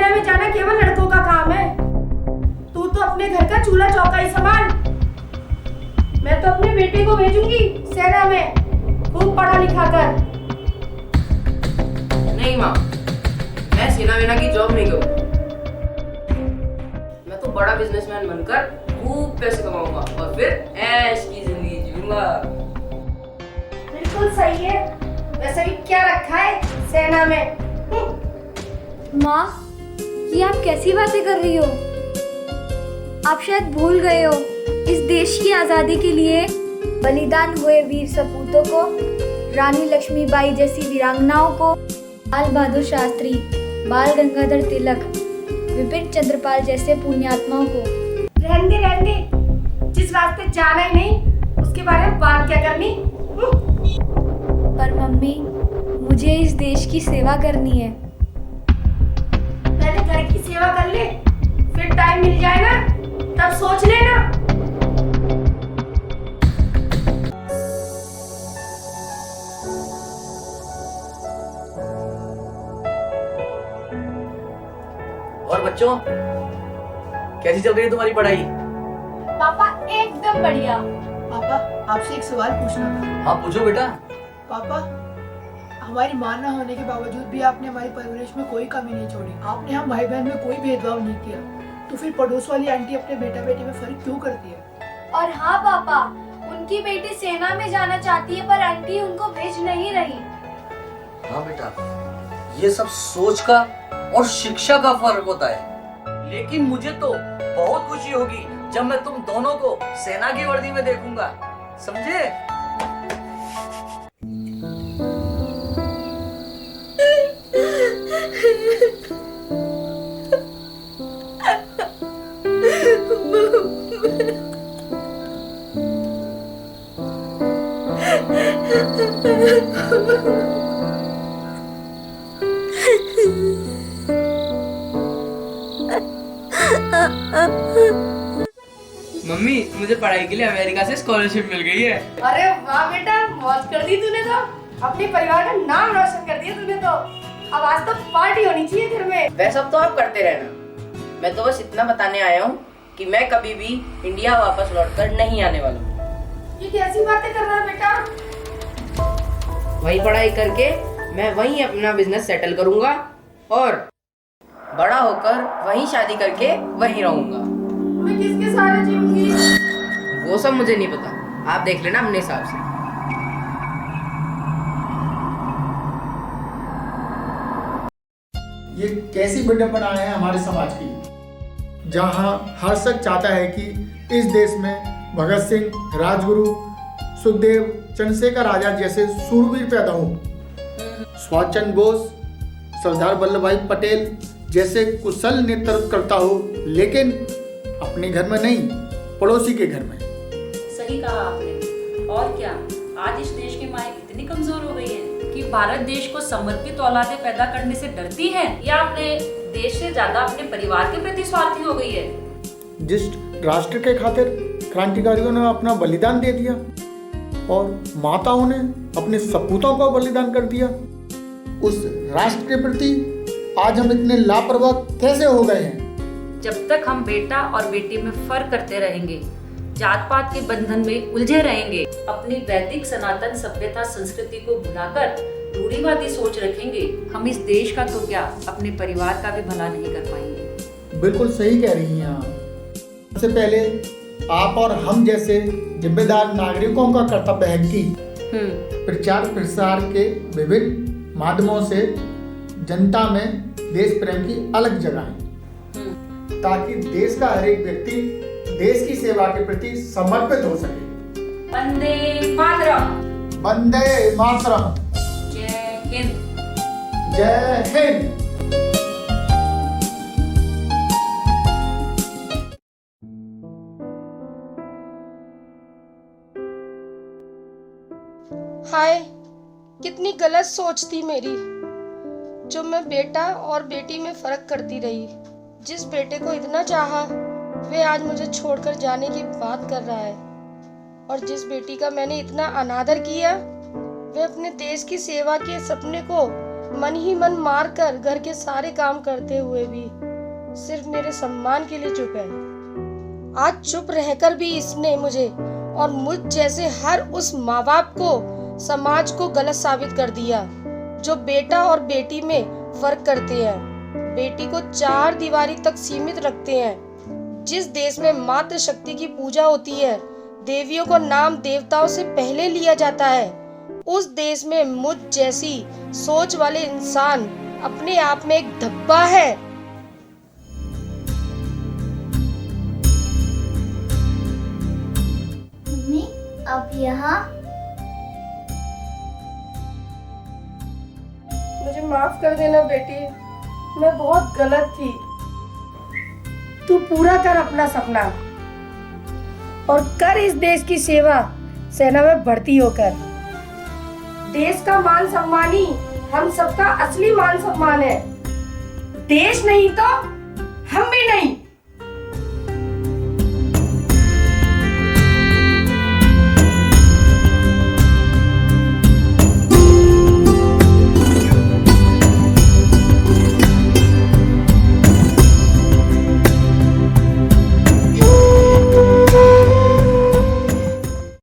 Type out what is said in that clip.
सेना में जाना केवल लड़कों का काम है। तू तो अपने घर का चूल्हा चौका ही संभाल। मैं तो अपने बेटे को भेजूंगी सेना में, खूब पढ़ा लिखा कर। नहीं माँ, मैं सेना वेना की जॉब नहीं करूँ। मैं तो बड़ा बिजनेसमैन बनकर खूब पैसे कमाऊंगा और फिर ऐश की जिंदगी जीऊंगा। बिल्कुल सही है। वैसे भी क्या रखा है सेना में? माँ, ये आप कैसी बातें कर रही हो? आप शायद भूल गए हो, इस देश की आज़ादी के लिए बलिदान हुए वीर सपूतों को, रानी लक्ष्मीबाई जैसी वीरांगनाओं को, लाल बहादुर शास्त्री, बाल गंगाधर तिलक, विपिन चंद्रपाल जैसे पुण्यात्माओं को। रहने दे। जिस रास्ते जाना ही नहीं उसके बारे में बात क्या करनी? पर मम्मी, मुझे इस देश की सेवा करनी है। पहले घर की सेवा कर ले, फिर टाइम मिल जाए ना तब सोच लेना। और बच्चों, कैसी चल रही है तुम्हारी पढ़ाई? पापा एकदम बढ़िया। पापा, आपसे एक सवाल पूछना था। हाँ पूछो बेटा। पापा, हमारी मां ना होने के बावजूद भी आपने हमारी परवरिश में कोई कमी नहीं छोड़ी। आपने हम भाई बहन में कोई भेदभाव नहीं किया। तो फिर पड़ोस वाली आंटी अपने बेटा बेटी में फर्क क्यों करती है? और हाँ पापा, उनकी बेटी सेना में जाना चाहती है पर आंटी उनको भेज नहीं रही। हाँ बेटा, ये सब सोच का और शिक्षा का फर्क होता है। लेकिन मुझे तो बहुत खुशी होगी जब मैं तुम दोनों को सेना की वर्दी में देखूंगा, समझे? मम्मी, मुझे पढ़ाई के लिए अमेरिका से स्कॉलरशिप मिल गई है। अरे वाह बेटा, मौज कर दी तूने तो। अपने परिवार का नाम रोशन कर दिया तूने तो। अब आज तो पार्टी होनी चाहिए घर में। वैसा तो आप करते रहना। मैं तो बस इतना बताने आया हूँ कि मैं कभी भी इंडिया वापस लौटकर नहीं आने वाला हूँ। ये कैसी बातें कर रहा है बेटा? वहीं पढ़ाई करके मैं वहीं अपना बिजनेस सेटल करूंगा और बड़ा होकर वहीं शादी करके वहीं रहूंगा। मैं किसके सहारे जीऊंगी? वो सब मुझे नहीं पता, आप देख लेना अपने हिसाब से। ये कैसी विडंबना है हमारे समाज की, जहां हर शख्स चाहता है कि इस देश में भगत सिंह, राजगुरु, सुखदेव, चंद्रशेखर आजाद जैसे शूरवीर पैदा हों, सुभाष चंद्र बोस, सरदार वल्लभ भाई पटेल जैसे कुशल नेतृत्वकर्ता हो, लेकिन अपने घर में नहीं, पड़ोसी के घर में। सही कहा आपने। और क्या, आज इस देश की माएँ इतनी कमजोर हो गई हैं कि भारत देश को समर्पित औलादें पैदा करने से डरती हैं, या अपने देश से ज्यादा अपने परिवार के प्रति स्वार्थी हो गई है। जिस राष्ट्र के खातिर क्रांतिकारियों ने अपना बलिदान दे दिया और माताओं ने अपने सपूतों को बलिदान कर दिया, उस राष्ट्र के प्रति आज हम इतने लापरवाह कैसे हो गए हैं? जब तक हम बेटा और बेटी में फर्क करते रहेंगे, जात पात के बंधन में उलझे रहेंगे, अपनी वैदिक सनातन सभ्यता संस्कृति को भुलाकर रूढ़िवादी सोच रखेंगे, हम इस देश का तो क्या, अपने परिवार का भी भला नहीं कर पाएंगे। बिल्कुल सही कह रही हैं आप। सबसे पहले आप और हम जैसे जिम्मेदार नागरिकों का कर्तव्य है कि प्रचार प्रसार के विभिन्न माध्यमों से जनता में देश प्रेम की अलग जगाएं, ताकि देश का हर एक व्यक्ति देश की सेवा के प्रति समर्पित हो सके। वंदे मातरम। वंदे मातरम। जय हिंद। जय हिंद। हाय, कितनी गलत सोच थी मेरी, जो मैं बेटा और बेटी में फर्क करती रही। जिस बेटे को इतना चाहा, वे आज मुझे छोड़कर जाने की बात कर रहा है, और जिस बेटी का मैंने इतना अनादर किया, वे अपने देश की सेवा के सपने को मन ही मन मार कर घर के सारे काम करते हुए भी सिर्फ मेरे सम्मान के लिए चुप है। आज चुप रहकर भी इसने मुझे और मुझ जैसे हर उस माँ बाप को, समाज को गलत साबित कर दिया जो बेटा और बेटी में फर्क करते हैं, बेटी को चार दीवारी तक सीमित रखते हैं। जिस देश में मातृ शक्ति की पूजा होती है, देवियों को नाम देवताओं से पहले लिया जाता है, उस देश में मुझ जैसी सोच वाले इंसान अपने आप में एक धब्बा है। मम्मी, आप यहाँ? मुझे माफ कर देना बेटी, मैं बहुत गलत थी। तू पूरा कर अपना सपना और कर इस देश की सेवा, सेना में भर्ती होकर। देश का मान सम्मान ही हम सबका असली मान सम्मान है। देश नहीं तो हम भी नहीं।